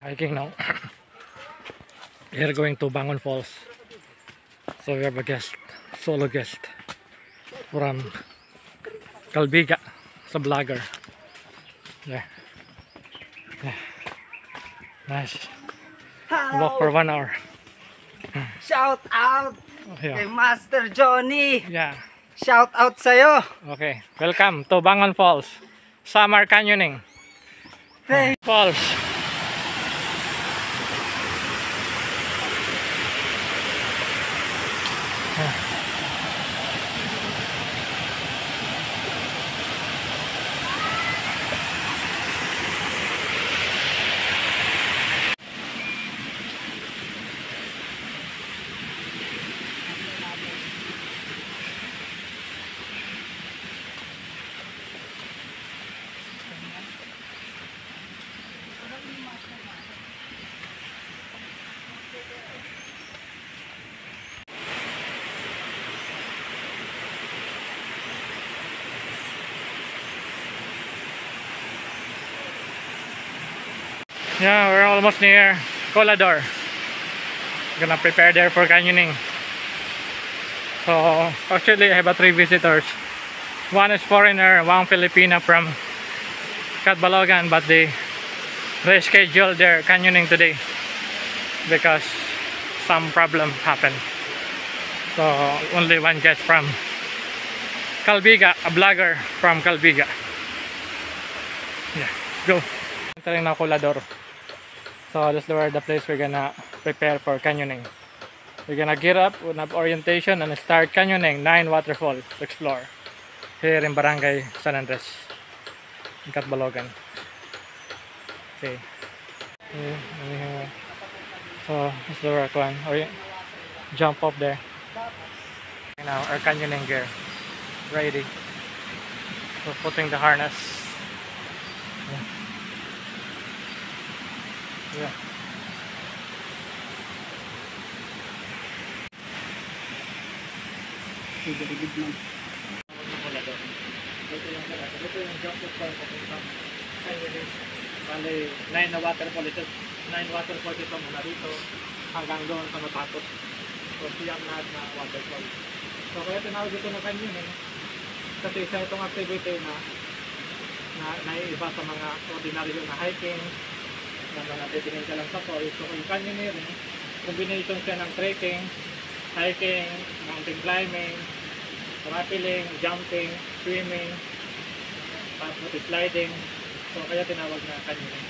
Hiking now. We are going to Bangon Falls. So we have a guest, solo guest from Calbiga, sa vlogger. There. Yeah. Nice. Walk for 1 hour. Shout out Yeah. kay Master Johnny. Yeah. Shout out sa'yo. Okay. Welcome to Bangon Falls. Summer canyoning. Thank Falls. Yeah, we're almost near Colador. Gonna prepare there for canyoning. So actually I have 3 visitors. One is foreigner, one Filipina from Catbalogan, but they rescheduled their canyoning today because some problem happened. So only one guest from Calbiga, a vlogger from Calbiga. Yeah, go. Entering na Colador. So this is where the place we're gonna prepare for canyoning. We're gonna get up, we'll have orientation and start canyoning 9 waterfalls to explore here in Barangay San Andres in Catbalogan. Okay. So this is where or jump up there. Now our canyoning gear ready. So putting the harness. Yeah. Bale, 9 na waterfall ito. 9 waterfall ito mula dito hanggang doon sa matapos. So siyang lahat na waterfall. So kaya tinawag ito na canyoning kasi isa itong activity na naiiba sa mga ordinaryo na hiking na natitingin ka lang sa falls. So yung canyoneering, combination siya ng trekking, hiking, mountain climbing, rappelling, jumping, swimming, tapos sliding. So kaya tinawag na canyoning.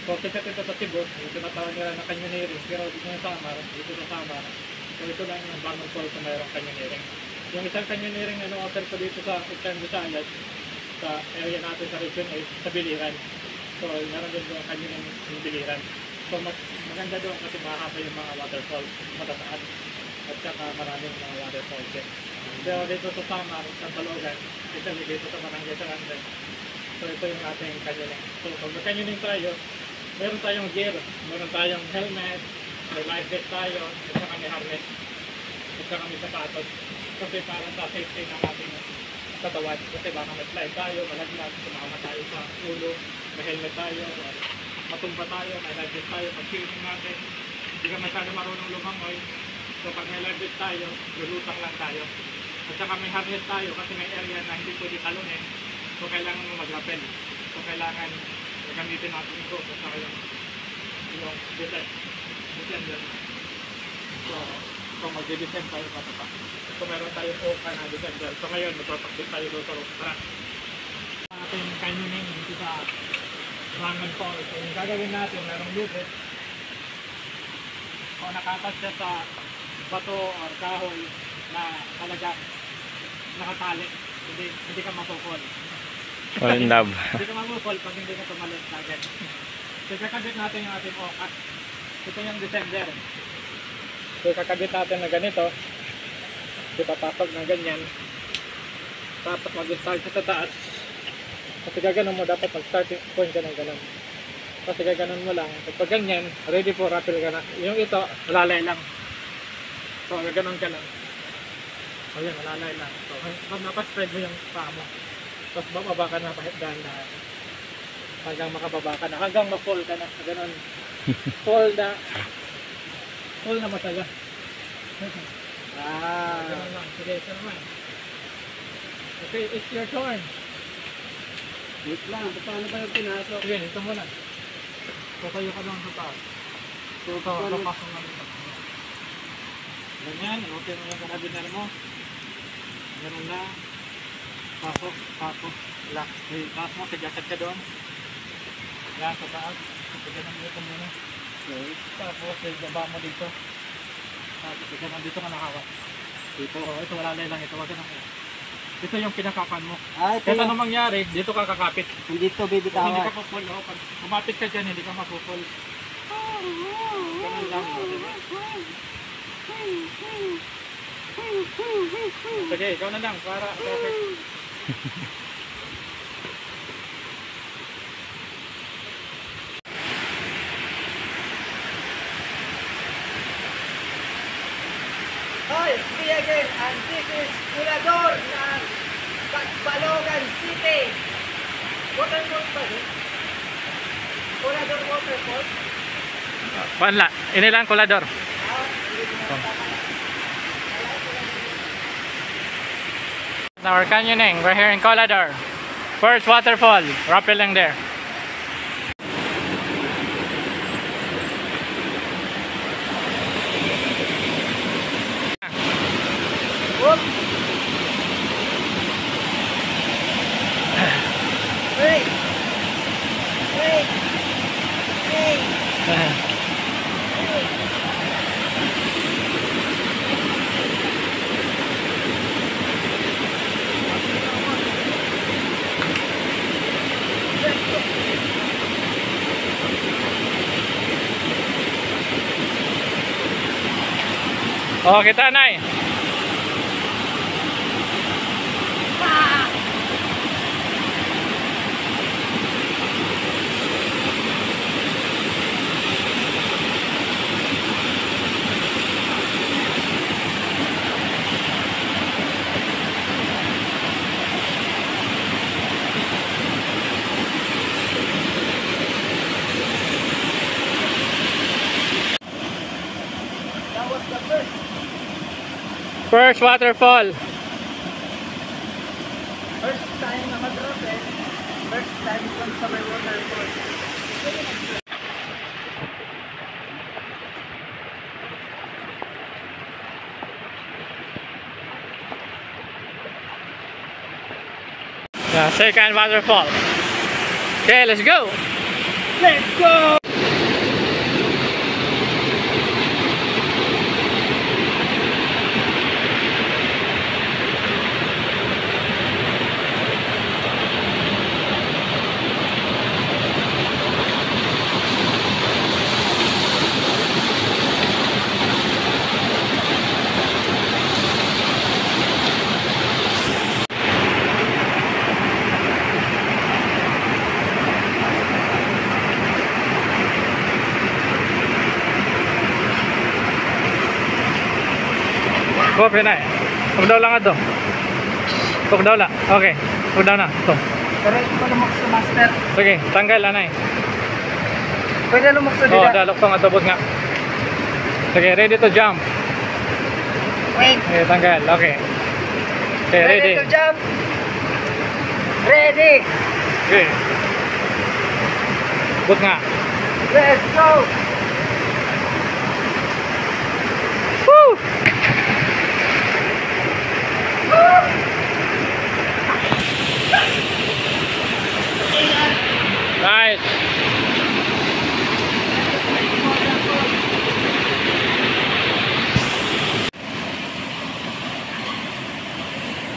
So sikat ito sa Cebu, yung tinatawag nila na canyoneering, pero dito sa Samar, so ito lang yung Bangon Falls na mayroong canyoneering. Yung isang canyoneering na offer ko dito sa Eastern Visayas, sa area natin sa Region 8, sa Biliran. So meron din doon canyoning yung Biliran. So maganda doon kasi mahaba yung mga waterfalls, matataas, at saka maraming mga waterfalls din. So dito sa Samar, sa Balogan, dito sa Barangay San Andres. So ito yung ating canyoning. So pag canyoning tayo, meron tayong gear, meron tayong helmet, may life vest tayo, at saka may harness, at saka may sapatos. Kasi para sa safety ng ating katawan. Kasi baka mag-slide tayo, malaglag, sumama tayo sa ulo, may helmet tayo, matumba tayo, may life vest tayo, pag-swimming natin, hindi ka masyado marunong lumangoy. So pag may life vest tayo, lulutang lang tayo. At saka may harness tayo kasi may area na hindi pwede talunin. So kailangan mo mag-rappel. So kailangan gamitin natin ito. At saka yung descent. So mag-descent tayo patapa. So meron tayong OKA na descender. So ngayon magpapakit tayo doon sa rope track. Ating canyoning dito sa Bangon Falls. So yung gagawin natin, merong lubid. O nakapas siya sa bato or kahoy na talaga nakatali. Hindi ka mapupol. All in love. Hindi ka mapupol pag hindi ka tumalon agad. So kakabit natin yung ating OKA. Ito yung descender. So kakabit natin na ganito. Ipapasok na ganyan. Tapos mag-start sa taas. Kasi gaganon mo, dapat mag-starting point ka ng ganon. Kasi gaganon mo lang. Pag ganyan, ready for rappel ka na. Yung ito, malalay lang. So gaganon ka lang. O yun, malalay lang. So pag napaspread mo yung paa mo, tapos bababa ka na pahit dahan. hanggang makababa ka na, hanggang ma-fall ka na, ganun. Fall na mataga. Ganun lang. Sige, ito naman. Okay, it's your turn. Wait lang, paano ba yung pinasok? Sige, ito muna. Tatayo ka lang sa taas. Ito, papasok na dito. Ganyan, okay mo yung karabiner mo. Ganun na. Pasok. Lock. Okay, taas mo, tigakat ka doon. Yan, sa taas. Tiganan mo ito muna. Okay. Tapos, baba mo dito. Tapos, tiganan dito ka nakawat. Dito, ito wala lang ito. Wag ka na. Ito yung pinakakan mo. Ito Kaya anong mangyari, dito ka kakapit. Dito, Kung hindi bibitawan. ka mapupul, pag kumapit ka dyan, hindi ka mapupul. Ganun lang. Diba? Sige, ikaw na lang para perfect. Hi, it's me again, and this is Culador ng Balogan City. Waterfall ba yun? Culador Waterfall? Panla, ini lang kolador. Now we're canyoning. We're here in Colador. First waterfall. Rappelling there. Whoop! Wait! Wait! Wait! Oh, kita Nay. That was the first. First waterfall. First time na mag-drop eh. First time kung sa may waterfall. Yeah, second waterfall. Okay, let's go. Let's go! Go, Pinay. Huwag daw lang ito. Huwag daw lang. Okay. Huwag daw na. Ito. Pero ito lumok sa master. Sige, tanggal, Anay. Pwede lumok sa Oh, dila. dalok ko nga tabot nga. Sige, ready to jump. Wait. Okay, tanggal. Okay. Okay, ready. To jump. Ready. Okay. But nga. Let's go. Woo! Nice.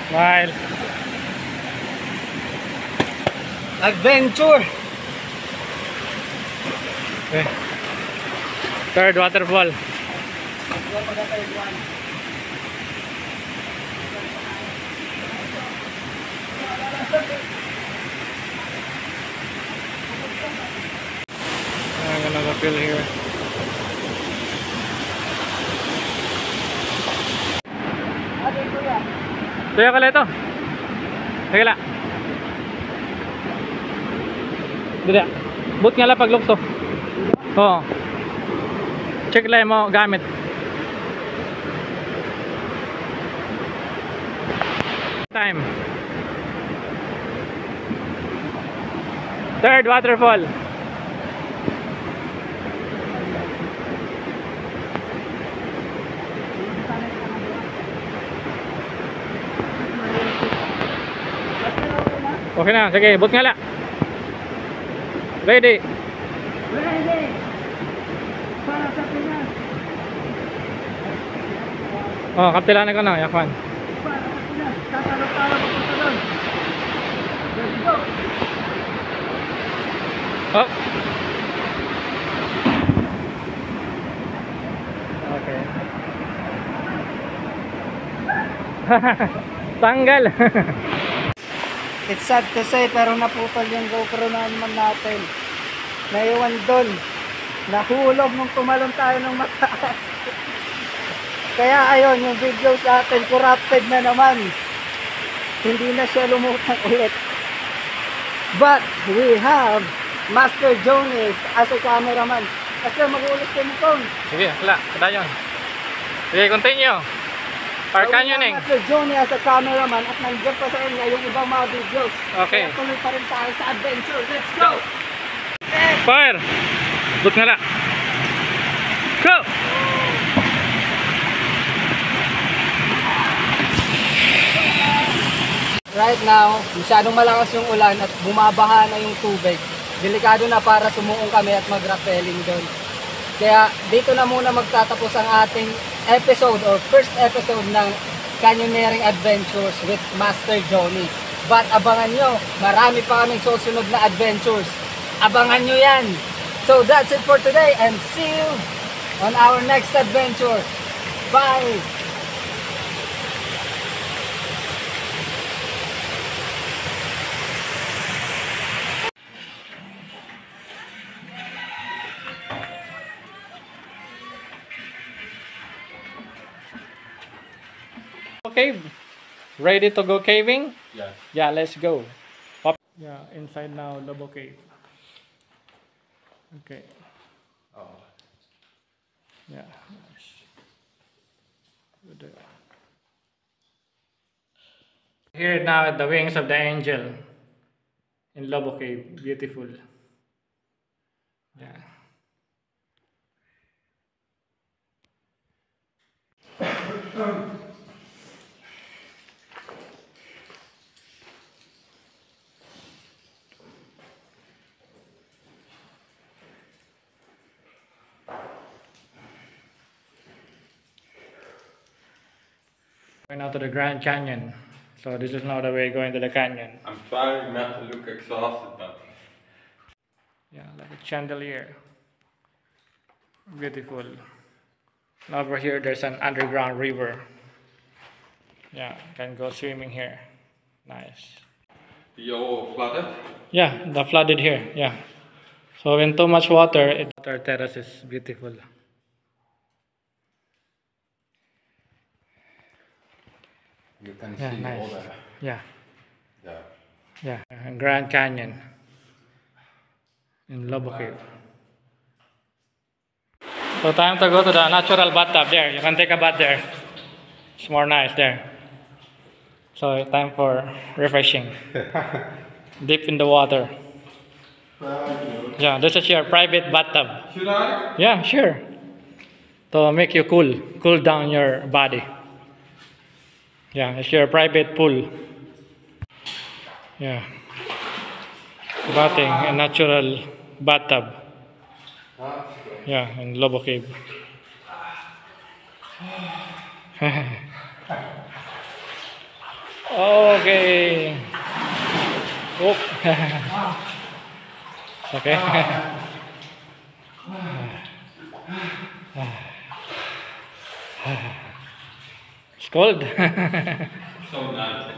Smile. Adventure. Okay. Third waterfall. I'm gonna feel here. Ate kuya. Tuyo ka lang ito. Sige lang. Dili. But nga lang paglukto. Oo. Check lang mo gamit. Time. Third waterfall. Okay na, sige, but nga lang. Ready. Ready! Para sa Pinas! Oh, kaptilanan ko na, yakwan. Para sa Pinas! Tatalog-talog ako sa doon! Let's go! Oh. Okay. Tanggal. It's sad to say, pero naputol yung GoPro naman natin. Naiwan doon. Nahulog nung tumalon tayo ng mataas. Kaya ayun, yung video sa atin, corrupted na naman. Hindi na siya lumutang ulit. But we have Master Johnny as a cameraman. Kasi mag-uulit kayo nito. Sige, wala, kadayon. Sige, continue. Our canyoning. Master Johnny as a cameraman at nandiyan pa sa inyo yung ibang mga videos. Okay. Kaya tuloy pa rin tayo sa adventure. Let's go! Fire! But nga lang. Go! Right now, masyadong malakas yung ulan at bumabaha na yung tubig. Delikado na para sumuong kami at mag-rappelling doon. Kaya dito na muna magtatapos ang ating episode or first episode ng Canyoneering Adventures with Master Johnny. But abangan nyo, marami pa kaming susunod na adventures. Abangan nyo yan! So that's it for today and see you on our next adventure. Bye! Cave. Ready to go caving? Yes. Yeah, let's go. Up. Yeah, inside now, Lobo Cave. Okay. Oh. Yeah. Nice. Good there. Here now at the wings of the angel in Lobo Cave. Beautiful. Yeah. Going out to the Grand Canyon. So this is now the way going to the canyon. I'm trying not to look exhausted, but Yeah, like a chandelier. Beautiful. And over here there's an underground river. Yeah, can go swimming here. Nice. the all flooded. Yeah, the flooded here. Yeah. So when too much water, water terrace is beautiful. You can Yeah, see nice. all Yeah, the yeah. And Grand Canyon in Lobo Cave. So time to go to the natural bathtub there. You can take a bath there. It's more nice there. So time for refreshing. Deep in the water. Yeah, this is your private bathtub. Should I? Yeah, sure. To make you cool down your body. Yeah, it's your private pool. Yeah. Bathing, a natural bathtub. Yeah, in Lobo Cave. Okay. Oop. Okay. It's cold. So nice.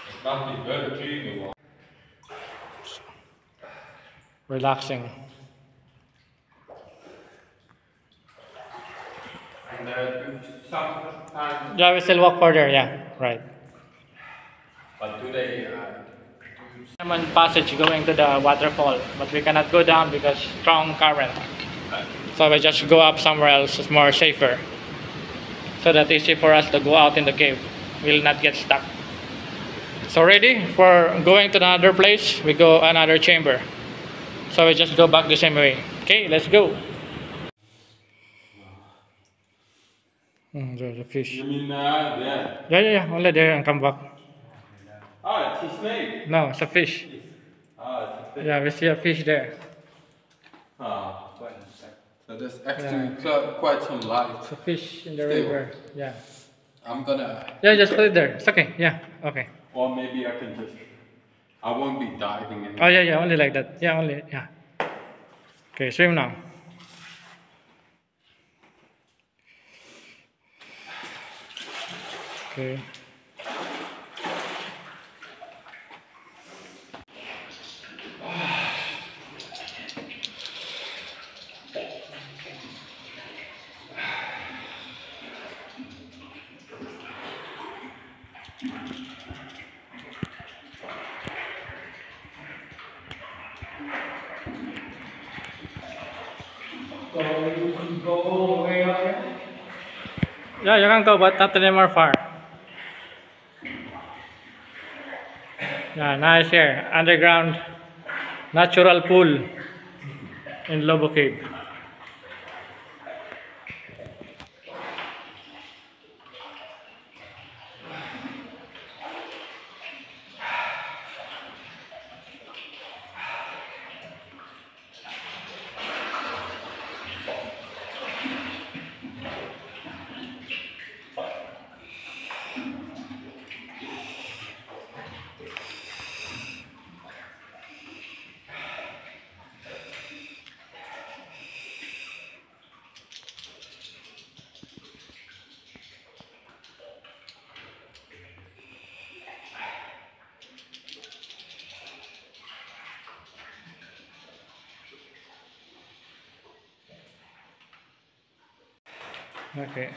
It must be very clean. Relaxing. And sometimes, Yeah, we still walk further. Yeah, right. but today Common passage going to the waterfall, but we cannot go down because strong current. So we just go up somewhere else. It's more safer. So that easy for us to go out in the cave. We'll not get stuck. So ready for going to another place? We go another chamber. So we just go back the same way. Okay, let's go. There's a fish. You mean there? Yeah. Only there and come back. Oh, it's a snake. No, it's a fish. Oh, it's a fish. Yeah, we see a fish there. Oh, so there's actually quite some light. It's a fish in the Still. river. Yeah. I'm gonna, Yeah, just put it there. It's okay. Yeah. Okay. or maybe I can just, I won't be diving in. Oh yeah. Only like that. Yeah, only. Yeah. Okay, swim now. Okay. So you can go way up there? Yeah, you can go, but not anymore far. Yeah, nice here. Underground natural pool in Lobo Cave. Okay.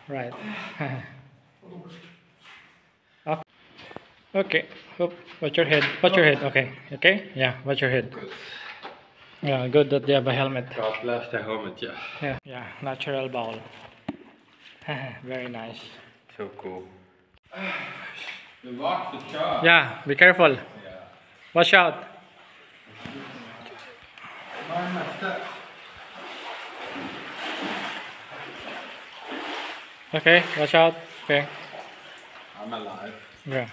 Right. Up. Okay. Hope. Watch your head. Watch your head. Okay. Okay. Yeah. Watch your head. Yeah. Good that you have a helmet. God bless the helmet, yeah. Yeah. Natural bowl. Very nice. So cool. You locked the car. Yeah. Be careful. Yeah. Watch out. Okay. Watch out. Okay. I'm alive. Yeah.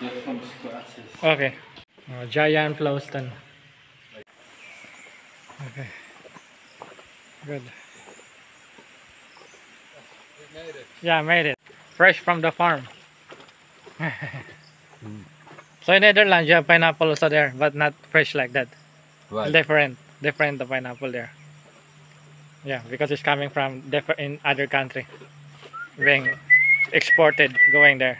Just some scratches. Okay. Giant Flowstone. Okay. Good. We made it. Yeah, made it. Fresh from the farm. So in Netherlands, you have pineapple also there, but not fresh like that. Right. Different the pineapple there. Yeah, because it's coming from in other country, being exported, going there.